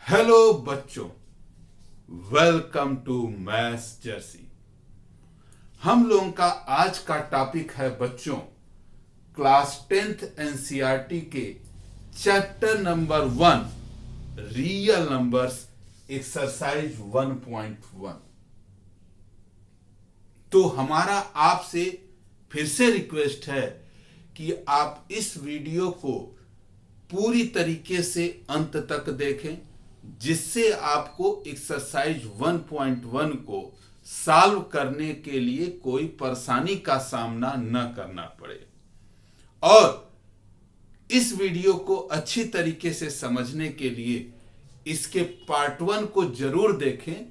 Hello बच्चों, welcome to maths Jersey. हम लोगों का आज का टॉपिक है बच्चों क्लास 10th एनसीईआरटी के chapter number 1 real numbers exercise 1.1। तो हमारा आपसे फिर से रिक्वेस्ट है कि आप इस वीडियो को पूरी तरीके से अंत तक देखें, जिससे आपको एक्सरसाइज 1.1 को सॉल्व करने के लिए कोई परेशानी का सामना न करना पड़े। और इस वीडियो को अच्छी तरीके से समझने के लिए इसके पार्ट 1 को जरूर देखें।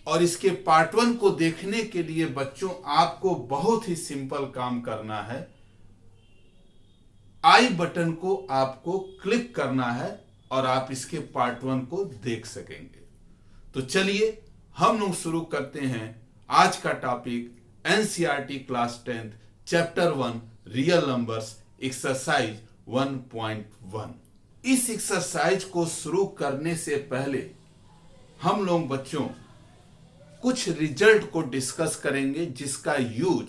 और इसके पार्ट 1 को देखने के लिए बच्चों आपको बहुत ही सिंपल काम करना है। आई बटन को आपको क्लिक करना है और आप इसके पार्ट 1 को देख सकेंगे। तो चलिए हम लोग शुरू करते हैं आज का topic NCERT class 10th chapter 1 real numbers exercise 1.1। इस एक्सरसाइज को शुरू करने से पहले हम लोग बच्चों कुछ रिजल्ट को डिस्कस करेंगे, जिसका यूज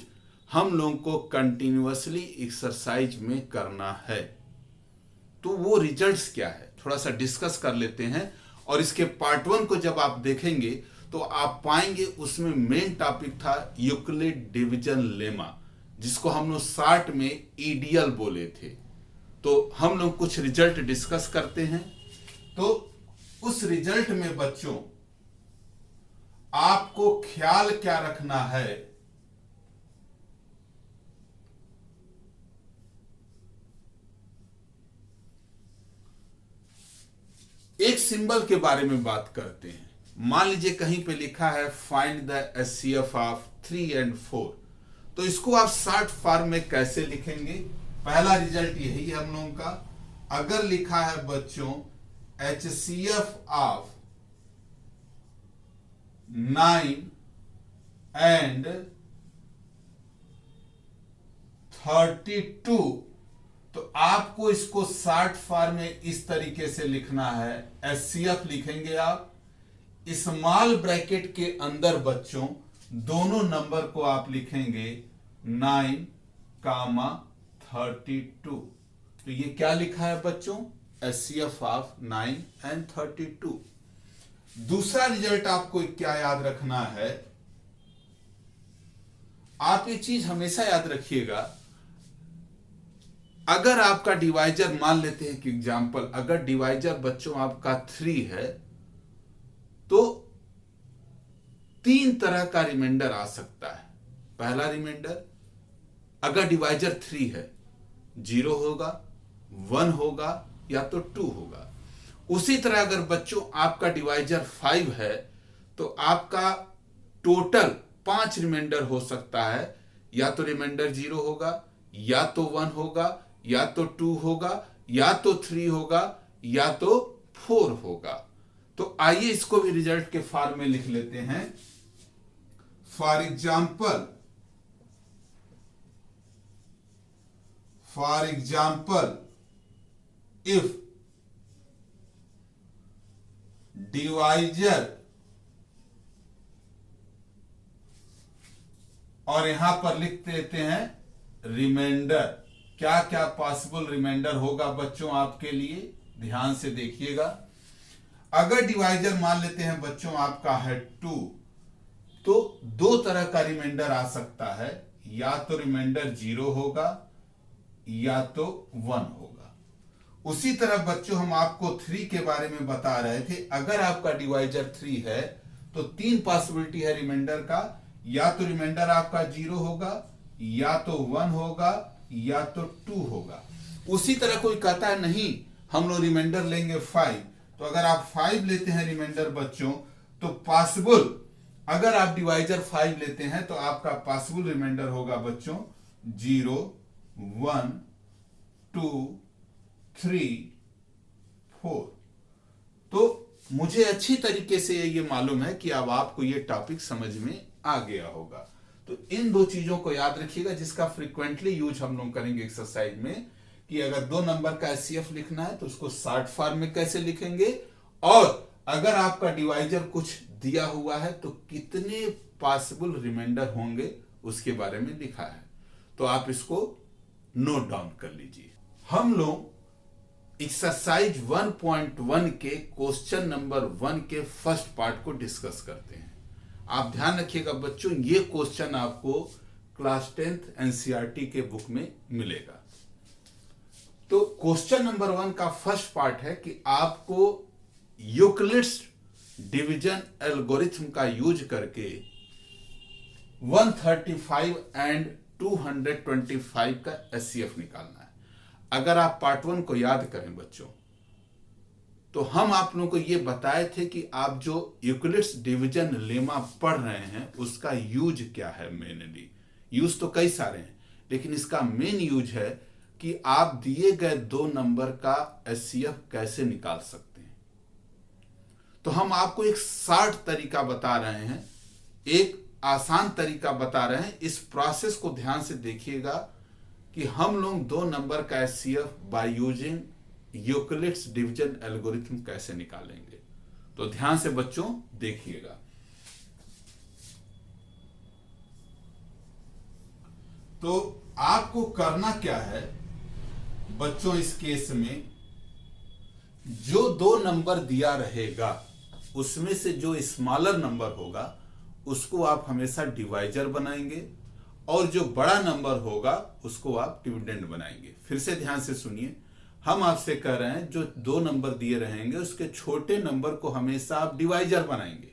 हम लोगों को कंटिन्यूअसली एक्सरसाइज में करना है। तो वो रिजल्ट्स क्या है थोड़ा सा डिस्कस कर लेते हैं। और इसके पार्ट 1 को जब आप देखेंगे तो आप पाएंगे उसमें मेन टॉपिक था यूक्लिड डिवीजन लेमा, जिसको हम लोग शॉर्ट में ईडीएल बोले थे। तो हम लोग कुछ रिजल्ट डिस्कस करते हैं। तो उस रिजल्ट में बच्चों आपको ख्याल क्या रखना है, एक सिंबल के बारे में बात करते हैं। मान लीजिए कहीं पे लिखा है find the HCF of 3 and 4। तो इसको आप शॉर्ट फॉर्म में कैसे लिखेंगे? पहला रिजल्ट यही है हम लोगों का। अगर लिखा है बच्चों एचसीएफ ऑफ 9 and 32, तो आपको इसको शॉर्ट फॉर्म में इस तरीके से लिखना है। एचसीएफ लिखेंगे आप स्मॉल ब्रैकेट के अंदर बच्चों दोनों नंबर को आप लिखेंगे 9, 32। तो ये क्या लिखा है बच्चों? HCF of 9 and 32। दूसरा रिजल्ट आपको क्या याद रखना है? आप ये चीज हमेशा याद रखिएगा, अगर आपका डिवाइजर मान लेते हैं कि एग्जाम्पल, अगर डिवाइजर बच्चों आपका 3 है तो 3 तरह का रिमाइंडर आ सकता है। पहला रिमाइंडर अगर डिवाइजर 3 है 0 होगा, 1 होगा या तो 2 होगा। उसी तरह अगर बच्चों आपका डिवाइजर 5 है तो आपका टोटल 5 रिमाइंडर हो सकता है। या तो रिमाइंडर 0 होगा, या तो 1 होगा, या तो 2 होगा, या तो 3 होगा, या तो 4 होगा। तो आइए इसको भी रिजल्ट के फॉर्म में लिख लेते हैं। फॉर एग्जाम्पल इफ डिवाइजर, और यहां पर लिख देते हैं रिमाइंडर। क्या क्या पॉसिबल रिमाइंडर होगा बच्चों आपके लिए, ध्यान से देखिएगा। अगर डिवाइजर मान लेते हैं बच्चों आपका है 2, तो 2 तरह का रिमाइंडर आ सकता है। या तो रिमाइंडर 0 होगा, या तो 1 होगा। उसी तरह बच्चों हम आपको 3 के बारे में बता रहे थे। अगर आपका डिवाइजर 3 है तो 3 पॉसिबिलिटी है रिमाइंडर का। या तो रिमाइंडर आपका 0 होगा, या तो 1 होगा, या तो 2 होगा। उसी तरह कोई कहता है नहीं हम लोग रिमाइंडर लेंगे 5, तो अगर आप 5 लेते हैं रिमाइंडर बच्चों, तो पॉसिबल, अगर आप डिवाइजर 5 लेते हैं तो आपका पॉसिबल रिमाइंडर होगा बच्चों 0, 1, 2, 3, 4। तो मुझे अच्छी तरीके से ये मालूम है कि अब आपको ये टॉपिक समझ में आ गया होगा। तो इन 2 चीजों को याद रखिएगा, जिसका फ्रीक्वेंटली यूज हम लोग करेंगे एक्सरसाइज में, कि अगर 2 नंबर का एचसीएफ लिखना है तो उसको शॉर्ट फॉर्म में कैसे लिखेंगे, और अगर आपका डिवाइजर कुछ दिया हुआ है तो कितने पॉसिबल रिमाइंडर होंगे उसके बारे में लिखा है, तो आप इसको नोट डाउन कर लीजिए। हम लोग एक्सरसाइज 1.1 के क्वेश्चन नंबर 1 के फर्स्ट पार्ट को डिस्कस करते हैं। आप ध्यान रखिएगा बच्चों, ये क्वेश्चन आपको क्लास 10th एनसीईआरटी के बुक में मिलेगा। तो क्वेश्चन नंबर 1 का फर्स्ट पार्ट है कि आपको यूक्लिड्स डिवीजन एल्गोरिथम का यूज करके 135 एंड 225 का एचसीएफ निकालना है। अगर आप पार्ट 1 को याद करें बच्चों, तो हम आप लोगों को यह बताए थे कि आप जो यूक्लिड्स डिवीजन लेमा पढ़ रहे हैं उसका यूज क्या है। मेनली यूज तो कई सारे हैं, लेकिन इसका मेन यूज है कि आप दिए गए 2 नंबर का एचसीएफ कैसे निकाल सकते हैं। तो हम आपको एक शॉर्ट तरीका बता रहे हैं, एक आसान तरीका बता रहे हैं। इस प्रोसेस को ध्यान से देखिएगा कि हम लोग 2 नंबर का HCF by using Euclid's division algorithm कैसे निकालेंगे। तो ध्यान से बच्चों देखिएगा। तो आपको करना क्या है बच्चों, इस केस में जो 2 नंबर दिया रहेगा उसमें से जो स्मॉलर नंबर होगा उसको आप हमेशा डिवाइजर बनाएंगे और जो बड़ा नंबर होगा उसको आप डिविडेंड बनाएंगे। फिर से ध्यान से सुनिए, हम आपसे कह रहे हैं जो 2 नंबर दिए रहेंगे उसके छोटे नंबर को हमेशा आप डिवाइजर बनाएंगे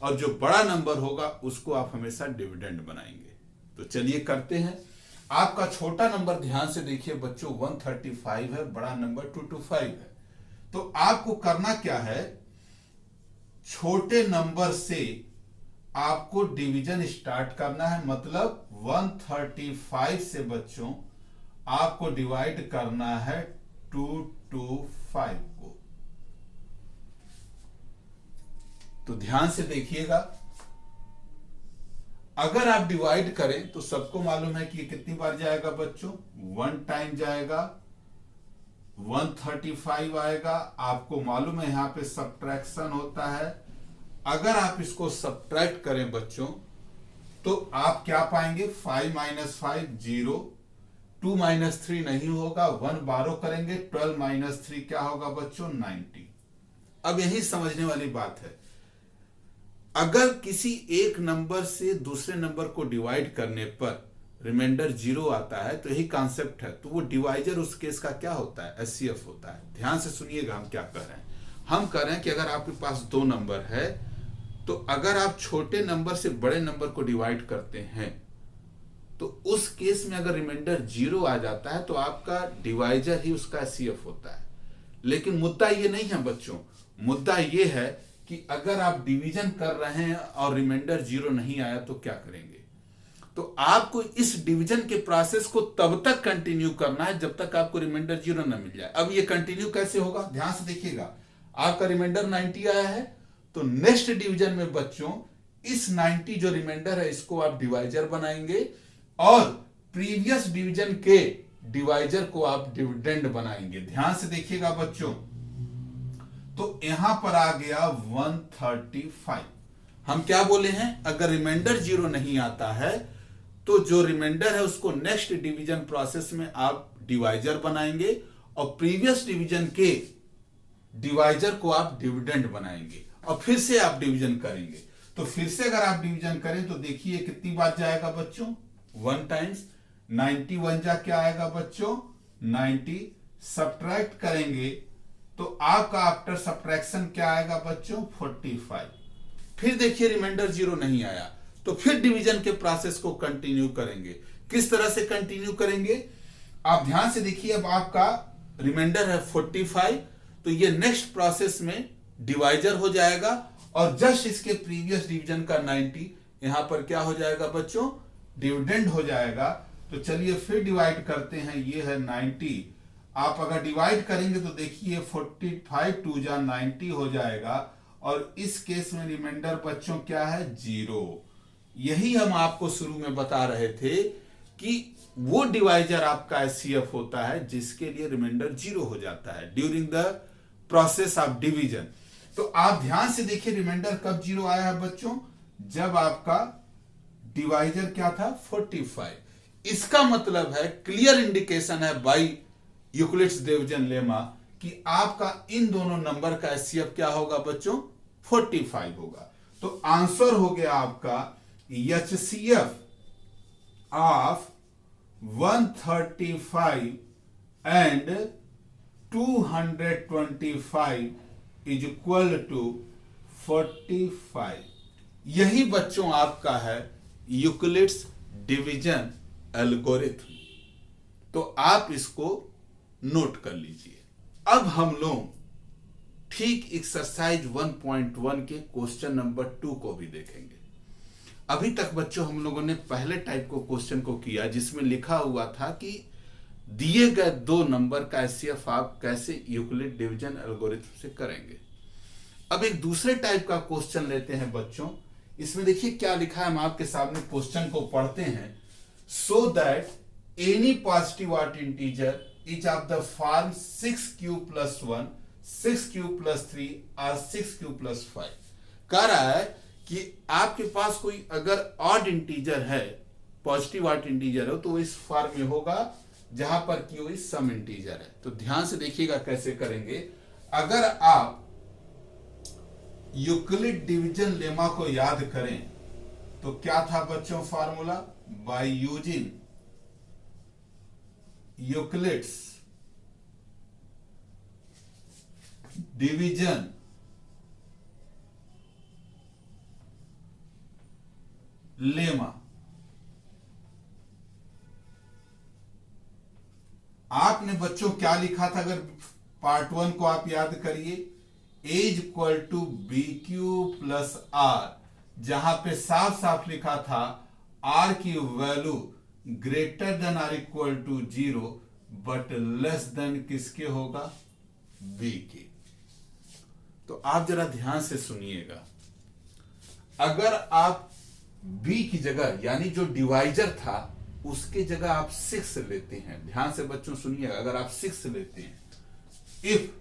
और जो बड़ा नंबर होगा उसको आप हमेशा डिविडेंड बनाएंगे। तो चलिए करते हैं। आपका छोटा नंबर ध्यान से देखिए बच्चों 135 है, बड़ा नंबर 225 है। तो आपको करना क्या है, छोटे नंबर से आपको डिवीजन स्टार्ट करना है। मतलब 135 से बच्चों आपको डिवाइड करना है 225 को। तो ध्यान से देखिएगा, अगर आप डिवाइड करें तो सबको मालूम है कि ये कितनी बार जाएगा बच्चों, 1 टाइम जाएगा, 135 आएगा। आपको मालूम है यहां पे सब्ट्रैक्शन होता है। अगर आप इसको सब्ट्रैक्ट करें बच्चों तो आप क्या पाएंगे, 5 - 5 0, 2 - 3 नहीं होगा, 1 बारो करेंगे, 12 - 3 क्या होगा बच्चों, 90। अब यही समझने वाली बात है, अगर किसी एक नंबर से दूसरे नंबर को डिवाइड करने पर रिमाइंडर 0 आता है तो यही कॉन्सेप्ट है। तो वो डिवाइजर उस केस का क्या होता है, एचसीएफ होता है। ध्यान से सुनिएगा हम क्या कर रहे हैं। हम कह रहे हैं कि अगर आपके पास 2 नंबर है तो अगर आप छोटे नंबर से बड़े नंबर को डिवाइड करते हैं तो उस केस में अगर रिमाइंडर 0 आ जाता है तो आपका डिवाइजर ही उसका एचसीएफ होता है। लेकिन मुद्दा ये नहीं है बच्चों, मुद्दा ये है कि अगर आप डिवीजन कर रहे हैं और रिमाइंडर 0 नहीं आया तो क्या करेंगे। तो आपको इस डिवीजन के प्रोसेस को तब तक कंटिन्यू करना है जब तक आपको रिमाइंडर 0 ना मिल जाए। अब ये कंटिन्यू कैसे होगा, ध्यान से देखिएगा। आपका रिमाइंडर 90 आया है तो नेक्स्ट डिवीजन में बच्चों इस 90 जो रिमाइंडर है इसको आप डिवाइजर बनाएंगे और प्रीवियस डिवीजन के डिवाइजर को आप डिविडेंड बनाएंगे। ध्यान से देखिएगा बच्चों, तो यहां पर आ गया 135। हम क्या बोले हैं, अगर रिमाइंडर 0 नहीं आता है तो जो रिमाइंडर है उसको नेक्स्ट डिवीजन प्रोसेस में आप डिवाइजर बनाएंगे और प्रीवियस डिवीजन के डिवाइजर को आप डिविडेंड बनाएंगे और फिर से आप डिवीजन करेंगे। तो फिर से अगर आप डिवीजन करें तो देखिए कितनी बार जाएगा बच्चों, 1 टाइम्स। 91 जा क्या आएगा बच्चों, 90। सब्ट्रैक्ट करेंगे तो आपका आफ्टर सब्ट्रैक्शन क्या आएगा बच्चों, 45। फिर देखिए रिमाइंडर 0 नहीं आया तो फिर डिवीजन के प्रोसेस को कंटिन्यू करेंगे। किस तरह से कंटिन्यू करेंगे, आप ध्यान से देखिए। अब आपका रिमाइंडर है 45 तो ये नेक्स्ट प्रोसेस में डिवाइजर हो जाएगा और जस्ट इसके प्रीवियस डिवीजन का 90 यहां पर क्या हो जाएगा बच्चों, डिविडेंड हो जाएगा। तो चलिए फिर डिवाइड करते हैं, ये है 90। आप अगर डिवाइड करेंगे तो देखिए 45 2 जा 90 हो जाएगा और इस केस में रिमाइंडर बच्चों क्या है, 0। यही हम आपको शुरू में बता रहे थे कि वो डिवाइजर आपका एचसीएफ होता है जिसके लिए रिमाइंडर 0 हो जाता है during the process of division. तो आप ध्यान से देखिए रिमाइंडर कब 0 आया है बच्चों, जब आपका डिवाइजर क्या था 45। इसका मतलब है, क्लियर इंडिकेशन है बाय यूक्लिड्स डिवीजन लेमा कि आपका इन दोनों नंबर का एचसीएफ क्या होगा बच्चों 45 होगा। तो आंसर हो गया आपका HCF of 135 and 225 is equal to 45। यही बच्चों आपका है यूक्लिड्स डिवीजन एल्गोरिथम। तो आप इसको नोट कर लीजिए। अब हम लोग ठीक एक्सरसाइज 1.1 के क्वेश्चन नंबर 2 को भी देखेंगे। अभी तक बच्चों हम लोगों ने पहले टाइप को क्वेश्चन को किया जिसमें लिखा हुआ था कि दिए गए दो नंबर का एचसीएफ आप कैसे यूक्लिड डिवीजन एल्गोरिथम से करेंगे। अब एक दूसरे टाइप का क्वेश्चन लेते हैं बच्चों। इसमें देखिए क्या लिखा है, हम आपके सामने क्वेश्चन को पढ़ते हैं। So that any positive odd integer is of the form 6q + 1, 6q + 3 और 6q + 5। कह रहा है कि आपके पास कोई अगर ऑड इंटीजर है, पॉजिटिव ऑड इंटीजर हो, तो वो इस फॉर्म में होगा जहां पर कि वो सम इंटीजर है। तो ध्यान से देखिएगा कैसे करेंगे। अगर आप यूक्लिड डिवीजन लेमा को याद करें तो क्या था बच्चों formula, by using Euclid's division lemma. आपने बच्चों क्या लिखा था, अगर पार्ट 1 को आप याद करिए, A = BQ + R, जहां पे साफ साफ लिखा था R की value greater than or equal to 0 but less than किसके होगा, B के। तो आप जरा ध्यान से सुनिएगा। अगर आप B की जगह यानी जो डिवाइजर था उसके जगह आप 6 लेते हैं, ध्यान से बच्चों सुनिएगा, अगर आप 6 लेते हैं, इफ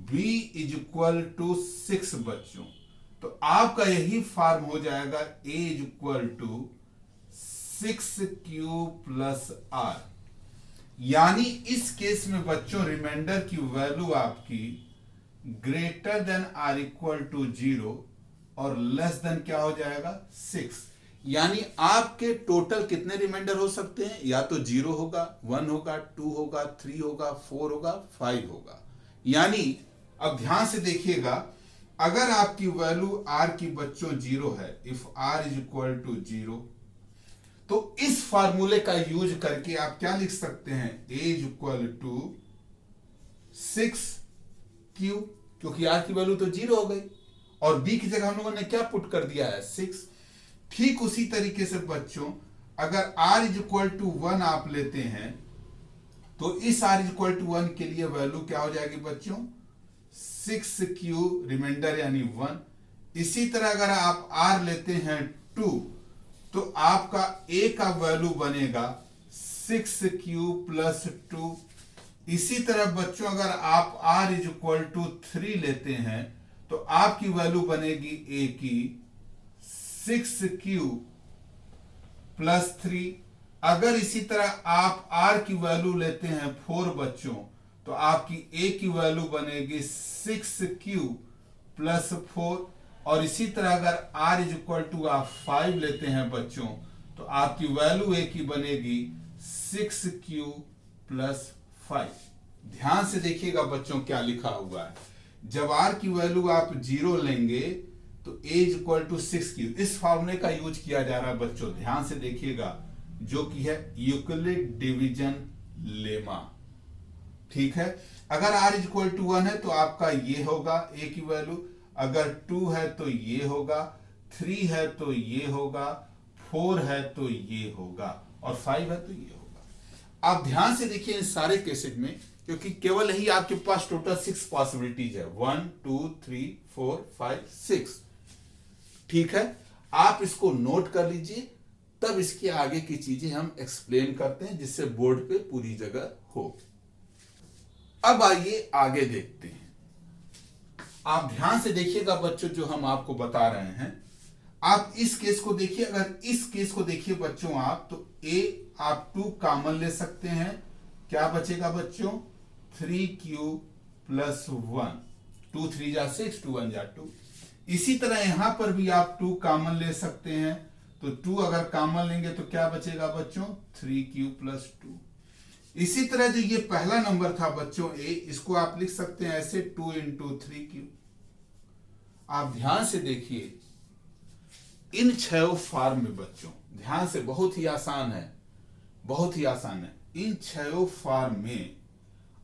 B = 6 बच्चों, तो आपका यही फॉर्म हो जाएगा A = 6q + R। यानी इस केस में बच्चों रिमाइंडर की वैल्यू आपकी greater than or equal to 0 और लेस देन क्या हो जाएगा 6। यानी आपके टोटल कितने रिमाइंडर हो सकते हैं, या तो 0 होगा, 1 होगा, 2 होगा, 3 होगा, 4 होगा, 5 होगा। यानी अब ध्यान से देखिएगा, अगर आपकी वैल्यू r की बच्चों 0 है, इफ r = 0, तो इस फार्मूले का यूज करके आप क्या लिख सकते हैं, a = 6q, क्योंकि r की वैल्यू तो 0 हो गई, और b की जगह हम लोगों ने क्या पुट कर दिया है 6। ठीक उसी तरीके से बच्चों अगर r = 1 आप लेते हैं तो इस r = 1 के लिए वैल्यू क्या हो जाएगी बच्चों 6q रिमाइंडर यानी 1। इसी तरह अगर आप r लेते हैं 2 तो आपका a का वैल्यू बनेगा 6q + 2। इसी तरह बच्चों अगर आप r = 3 लेते हैं तो आपकी वैल्यू बनेगी a की 6q + 3। अगर इसी तरह आप r की वैल्यू लेते हैं 4 बच्चों, तो आपकी a की वैल्यू बनेगी 6q + 4। और इसी तरह अगर r = आप 5 लेते हैं बच्चों, तो आपकी वैल्यू a की बनेगी 6q + 5। ध्यान से देखिएगा बच्चों क्या लिखा हुआ है। जब r की वैल्यू आप 0 लेंगे तो a = 6q, इस फॉर्मूले का यूज किया जा रहा है बच्चों, ध्यान से देखिएगा, जो कि है यूक्लिड डिवीजन लेमा। ठीक है, अगर r = 1 है तो आपका ये होगा a की वैल्यू, अगर 2 है तो ये होगा, 3 है तो ये होगा, 4 है तो ये होगा, और 5 है तो ये होगा। आप ध्यान से देखिए इन सारे केसेस में, क्योंकि केवल यही आपके पास टोटल 6 पॉसिबिलिटीज है, 1 2 3 4 5 6। ठीक है, आप इसको नोट कर लीजिए, तब इसके आगे की चीजें हम एक्सप्लेन करते हैं जिससे बोर्ड पे पूरी जगह हो। अब आइए आगे देखते हैं। आप ध्यान से देखिएगा बच्चों, जो हम आपको बता रहे हैं, आप इस केस को देखिए। अगर इस केस को देखिए बच्चों आप, तो ए आप 2 कॉमन ले सकते हैं, क्या बचेगा बच्चों? 3q + 1, 2 3 जा 6, 2 1 जा 2। इसी तरह यहां पर भी आप 2 कॉमन ले सकते हैं, तो 2 अगर कॉमन लेंगे तो क्या बचेगा बच्चों? 3q + 2। इसी तरह जो ये पहला नंबर था बच्चों ए, इसको आप लिख सकते हैं ऐसे 2 × 3q। आप ध्यान से देखिए इन 6 फॉर्म में बच्चों, ध्यान से, बहुत ही आसान है, बहुत ही आसान है। इन 6 फॉर्म में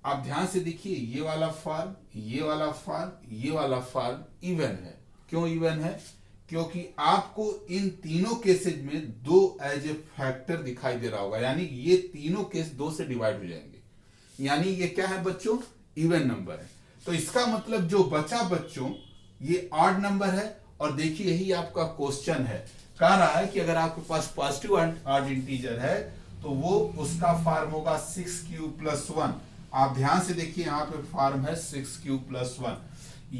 आप ध्यान से देखिए, ये वाला फॉर्म, ये वाला फॉर्म, ये वाला फॉर्म इवन है। क्यों इवन है? क्योंकि आपको इन तीनों केसेज में 2 एज ए फैक्टर दिखाई दे रहा होगा, यानी ये तीनों केस 2 से डिवाइड हो जाएंगे, यानी ये क्या है बच्चों? इवन नंबर है। तो इसका मतलब जो बचा बच्चों, ये ऑड नंबर है। और देखिए यही आपका क्वेश्चन है, कह रहा है कि अगर आपके पास पॉजिटिव ऑड इंटीजर है तो वो उसका फॉर्म होगा 6q + 1। आप ध्यान से देखिए, यहां पे फॉर्म है 6q + 1,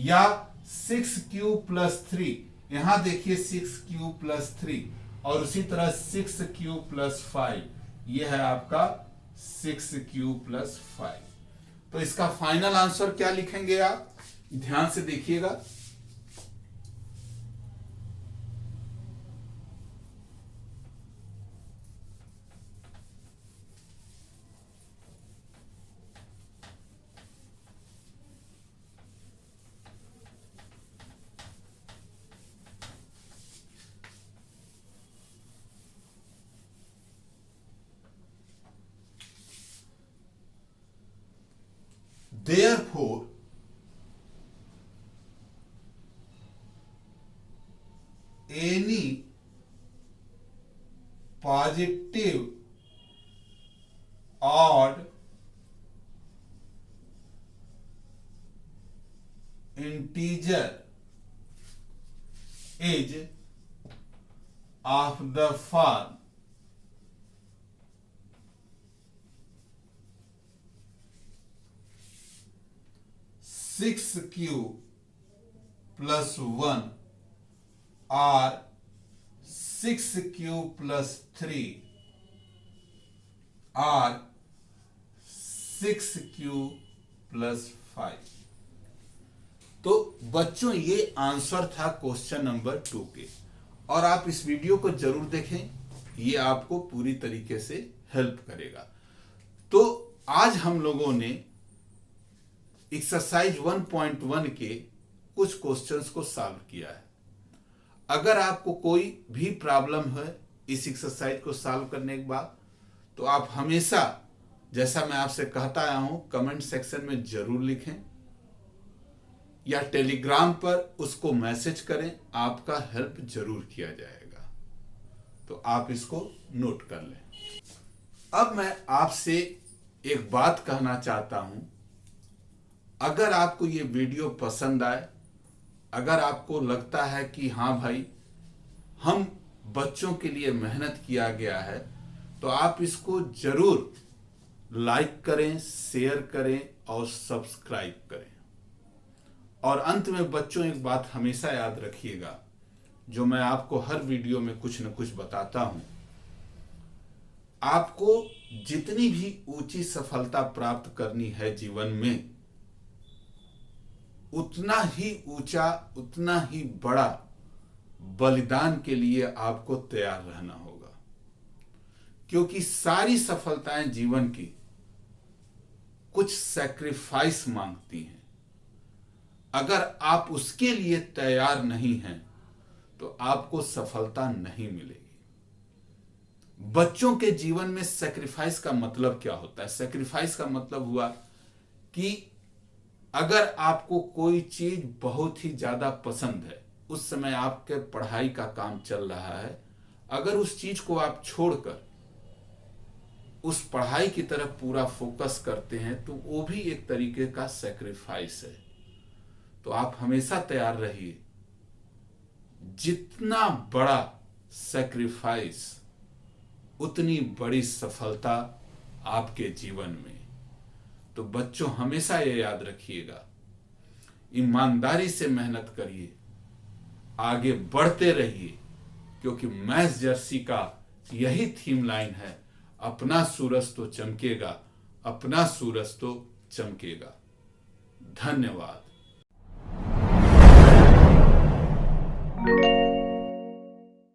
या 6q + 3। यहां देखिए 6q + 3, और उसी तरह 6q + 5, यह है आपका 6q + 5। तो इसका फाइनल आंसर क्या लिखेंगे आप? ध्यान से देखिएगा, therefore any positive odd integer is of the form 6q + 1 or 6q + 3 or 6q + 5। तो बच्चों ये आंसर था क्वेश्चन नंबर 2 के, और आप इस वीडियो को जरूर देखें, ये आपको पूरी तरीके से हेल्प करेगा। तो आज हम लोगों ने एक्सरसाइज 1.1 के कुछ क्वेश्चंस को सॉल्व किया है। अगर आपको कोई भी प्रॉब्लम है इस एक्सरसाइज को सॉल्व करने के बाद, तो आप हमेशा, जैसा मैं आपसे कहता आया हूं, कमेंट सेक्शन में जरूर लिखें या टेलीग्राम पर उसको मैसेज करें, आपका हेल्प जरूर किया जाएगा। तो आप इसको नोट कर लें। अब मैं आपसे एक बात कहना चाहता हूं, अगर आपको ये वीडियो पसंद आए, अगर आपको लगता है कि हाँ भाई हम बच्चों के लिए मेहनत किया गया है, तो आप इसको जरूर लाइक करें, शेयर करें और सब्सक्राइब करें। और अंत में बच्चों एक बात हमेशा याद रखिएगा, जो मैं आपको हर वीडियो में कुछ न कुछ बताता हूं, आपको जितनी भी ऊंची सफलता प्राप्त करनी है जीवन में, उतना ही ऊंचा, उतना ही बड़ा बलिदान के लिए आपको तैयार रहना होगा। क्योंकि सारी सफलताएं जीवन की कुछ सैक्रिफाइस मांगती हैं। अगर आप उसके लिए तैयार नहीं हैं तो आपको सफलता नहीं मिलेगी। बच्चों के जीवन में सैक्रिफाइस का मतलब क्या होता है? सैक्रिफाइस का मतलब हुआ कि अगर आपको कोई चीज बहुत ही ज्यादा पसंद है, उस समय आपके पढ़ाई का काम चल रहा है, अगर उस चीज को आप छोड़कर उस पढ़ाई की तरफ पूरा फोकस करते हैं, तो वो भी एक तरीके का सैक्रिफाइस है। तो आप हमेशा तैयार रहिए, जितना बड़ा सैक्रिफाइस उतनी बड़ी सफलता आपके जीवन में। तो बच्चों हमेशा ये याद रखिएगा, ईमानदारी से मेहनत करिए, आगे बढ़ते रहिए, क्योंकि मैच जर्सी का यही थीम लाइन है, अपना सूरज तो चमकेगा, अपना सूरज तो चमकेगा। धन्यवाद।